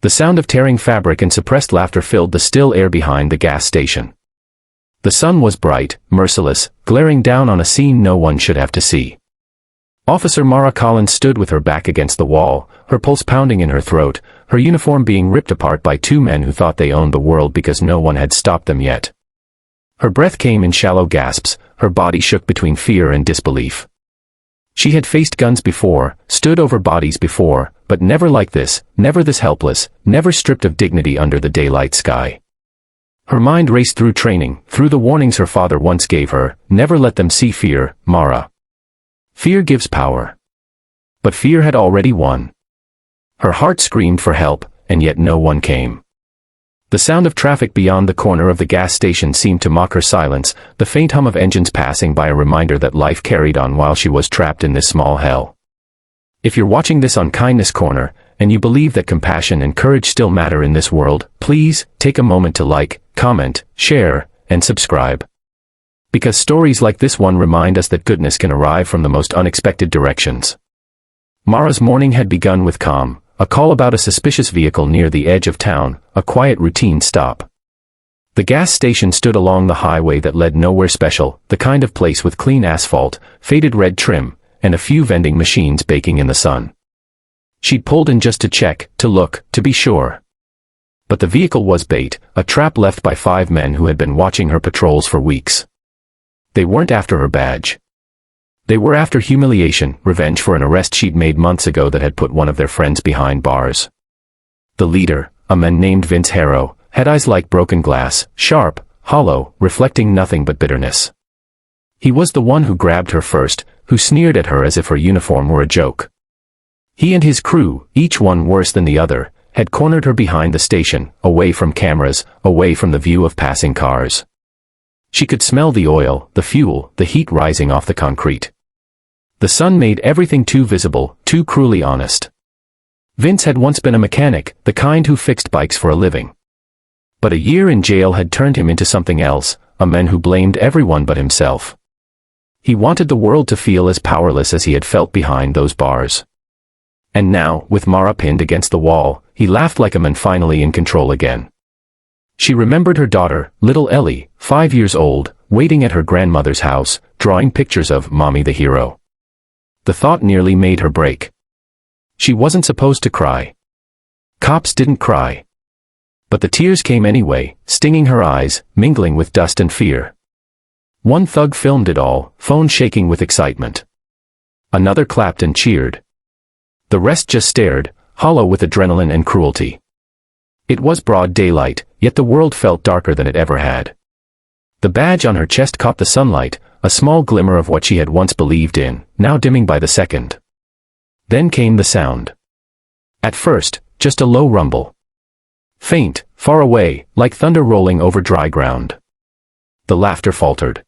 The sound of tearing fabric and suppressed laughter filled the still air behind the gas station. The sun was bright, merciless, glaring down on a scene no one should have to see. Officer Mara Collins stood with her back against the wall, her pulse pounding in her throat, her uniform being ripped apart by two men who thought they owned the world because no one had stopped them yet. Her breath came in shallow gasps, her body shook between fear and disbelief. She had faced guns before, stood over bodies before, but never like this, never this helpless, never stripped of dignity under the daylight sky. Her mind raced through training, through the warnings her father once gave her, never let them see fear, Mara. Fear gives power. But fear had already won. Her heart screamed for help, and yet no one came. The sound of traffic beyond the corner of the gas station seemed to mock her silence, the faint hum of engines passing by a reminder that life carried on while she was trapped in this small hell. If you're watching this on Kindness Corner, and you believe that compassion and courage still matter in this world, please, take a moment to like, comment, share, and subscribe. Because stories like this one remind us that goodness can arrive from the most unexpected directions. Mara's morning had begun with calm. A call about a suspicious vehicle near the edge of town, a quiet routine stop. The gas station stood along the highway that led nowhere special, the kind of place with clean asphalt, faded red trim, and a few vending machines baking in the sun. She'd pulled in just to check, to look, to be sure. But the vehicle was bait, a trap left by 5 men who had been watching her patrols for weeks. They weren't after her badge. They were after humiliation, revenge for an arrest she'd made months ago that had put one of their friends behind bars. The leader, a man named Vince Harrow, had eyes like broken glass, sharp, hollow, reflecting nothing but bitterness. He was the one who grabbed her first, who sneered at her as if her uniform were a joke. He and his crew, each one worse than the other, had cornered her behind the station, away from cameras, away from the view of passing cars. She could smell the oil, the fuel, the heat rising off the concrete. The sun made everything too visible, too cruelly honest. Vince had once been a mechanic, the kind who fixed bikes for a living. But a year in jail had turned him into something else, a man who blamed everyone but himself. He wanted the world to feel as powerless as he had felt behind those bars. And now, with Mara pinned against the wall, he laughed like a man finally in control again. She remembered her daughter, little Ellie, 5 years old, waiting at her grandmother's house, drawing pictures of Mommy the hero. The thought nearly made her break. She wasn't supposed to cry. Cops didn't cry. But the tears came anyway, stinging her eyes, mingling with dust and fear. One thug filmed it all, phone shaking with excitement. Another clapped and cheered. The rest just stared, hollow with adrenaline and cruelty. It was broad daylight, yet the world felt darker than it ever had. The badge on her chest caught the sunlight, a small glimmer of what she had once believed in, now dimming by the second. Then came the sound. At first, just a low rumble. Faint, far away, like thunder rolling over dry ground. The laughter faltered.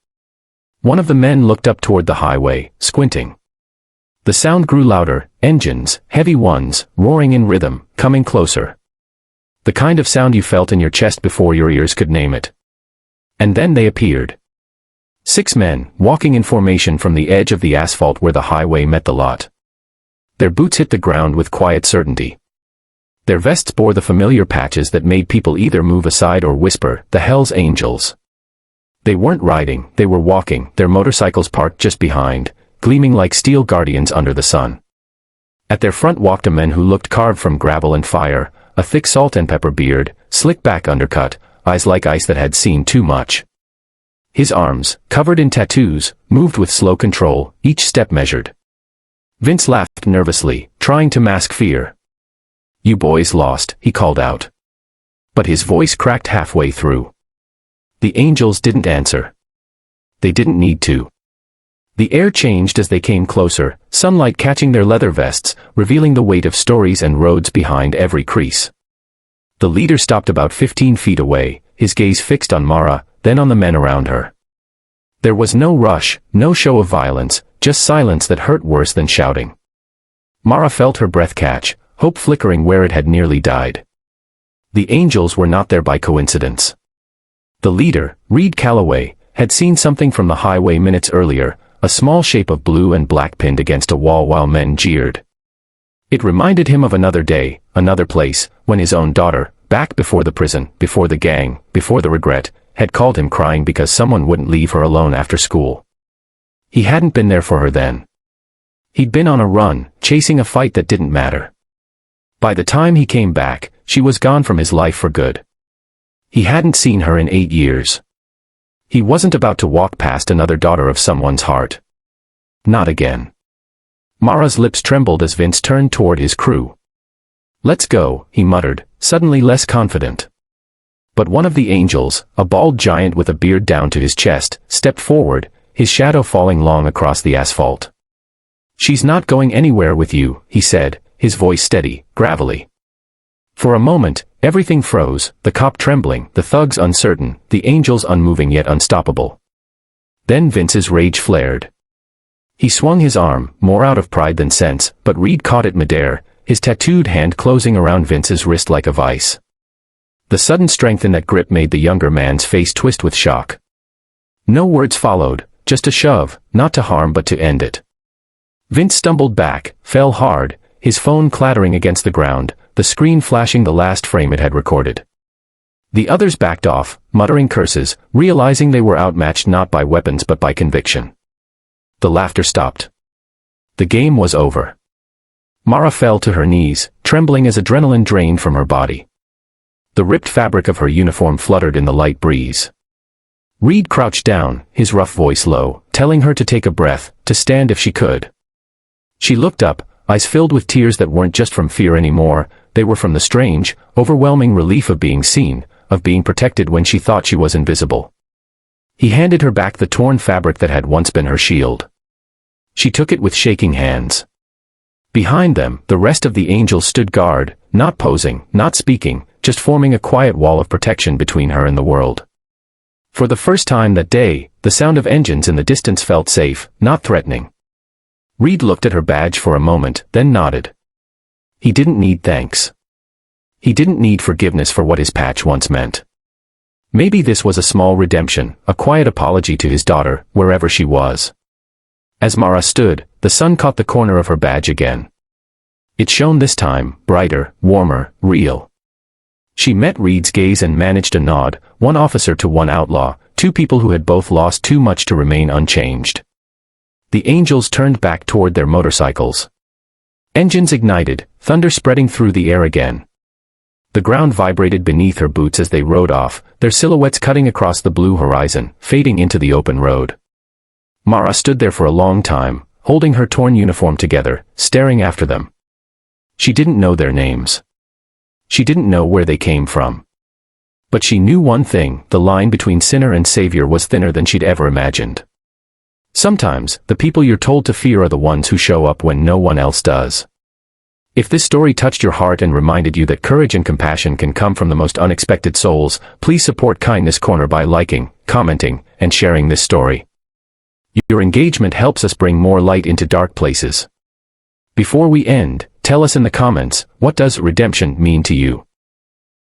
One of the men looked up toward the highway, squinting. The sound grew louder, engines, heavy ones, roaring in rhythm, coming closer. The kind of sound you felt in your chest before your ears could name it. And then they appeared. 6 men, walking in formation from the edge of the asphalt where the highway met the lot. Their boots hit the ground with quiet certainty. Their vests bore the familiar patches that made people either move aside or whisper, "The Hell's Angels." They weren't riding, they were walking, their motorcycles parked just behind, gleaming like steel guardians under the sun. At their front walked a man who looked carved from gravel and fire, a thick salt and pepper beard, slick back undercut, eyes like ice that had seen too much. His arms, covered in tattoos, moved with slow control, each step measured. Vince laughed nervously, trying to mask fear. "You boys lost," he called out. But his voice cracked halfway through. The angels didn't answer. They didn't need to. The air changed as they came closer, sunlight catching their leather vests, revealing the weight of stories and roads behind every crease. The leader stopped about 15 feet away, his gaze fixed on Mara, then on the men around her. There was no rush, no show of violence, just silence that hurt worse than shouting. Mara felt her breath catch, hope flickering where it had nearly died. The angels were not there by coincidence. The leader, Reed Calloway, had seen something from the highway minutes earlier, a small shape of blue and black pinned against a wall while men jeered. It reminded him of another day, another place, when his own daughter, back before the prison, before the gang, before the regret, had called him crying because someone wouldn't leave her alone after school. He hadn't been there for her then. He'd been on a run, chasing a fight that didn't matter. By the time he came back, she was gone from his life for good. He hadn't seen her in 8 years. He wasn't about to walk past another daughter of someone's heart. Not again. Mara's lips trembled as Vince turned toward his crew. "Let's go," he muttered, suddenly less confident. But one of the angels, a bald giant with a beard down to his chest, stepped forward, his shadow falling long across the asphalt. "She's not going anywhere with you," he said, his voice steady, gravelly. For a moment, everything froze, the cop trembling, the thugs uncertain, the angels unmoving yet unstoppable. Then Vince's rage flared. He swung his arm, more out of pride than sense, but Reed caught it midair, his tattooed hand closing around Vince's wrist like a vice. The sudden strength in that grip made the younger man's face twist with shock. No words followed, just a shove, not to harm but to end it. Vince stumbled back, fell hard, his phone clattering against the ground, the screen flashing the last frame it had recorded. The others backed off, muttering curses, realizing they were outmatched not by weapons but by conviction. The laughter stopped. The game was over. Mara fell to her knees, trembling as adrenaline drained from her body. The ripped fabric of her uniform fluttered in the light breeze. Reed crouched down, his rough voice low, telling her to take a breath, to stand if she could. She looked up, eyes filled with tears that weren't just from fear anymore, they were from the strange, overwhelming relief of being seen, of being protected when she thought she was invisible. He handed her back the torn fabric that had once been her shield. She took it with shaking hands. Behind them, the rest of the angels stood guard, not posing, not speaking, just forming a quiet wall of protection between her and the world. For the first time that day, the sound of engines in the distance felt safe, not threatening. Reed looked at her badge for a moment, then nodded. He didn't need thanks. He didn't need forgiveness for what his patch once meant. Maybe this was a small redemption, a quiet apology to his daughter, wherever she was. As Mara stood, the sun caught the corner of her badge again. It shone this time, brighter, warmer, real. She met Reed's gaze and managed a nod, one officer to one outlaw, two people who had both lost too much to remain unchanged. The angels turned back toward their motorcycles. Engines ignited, thunder spreading through the air again. The ground vibrated beneath her boots as they rode off, their silhouettes cutting across the blue horizon, fading into the open road. Mara stood there for a long time, holding her torn uniform together, staring after them. She didn't know their names. She didn't know where they came from. But she knew one thing, the line between sinner and savior was thinner than she'd ever imagined. Sometimes, the people you're told to fear are the ones who show up when no one else does. If this story touched your heart and reminded you that courage and compassion can come from the most unexpected souls, please support Kindness Corner by liking, commenting, and sharing this story. Your engagement helps us bring more light into dark places. Before we end, tell us in the comments, what does redemption mean to you?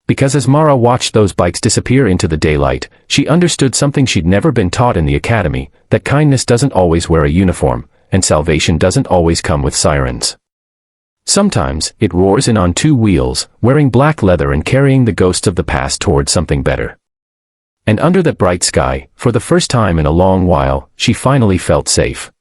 Because as Mara watched those bikes disappear into the daylight, she understood something she'd never been taught in the academy, that kindness doesn't always wear a uniform, and salvation doesn't always come with sirens. Sometimes, it roars in on two wheels, wearing black leather and carrying the ghosts of the past toward something better. And under that bright sky, for the first time in a long while, she finally felt safe.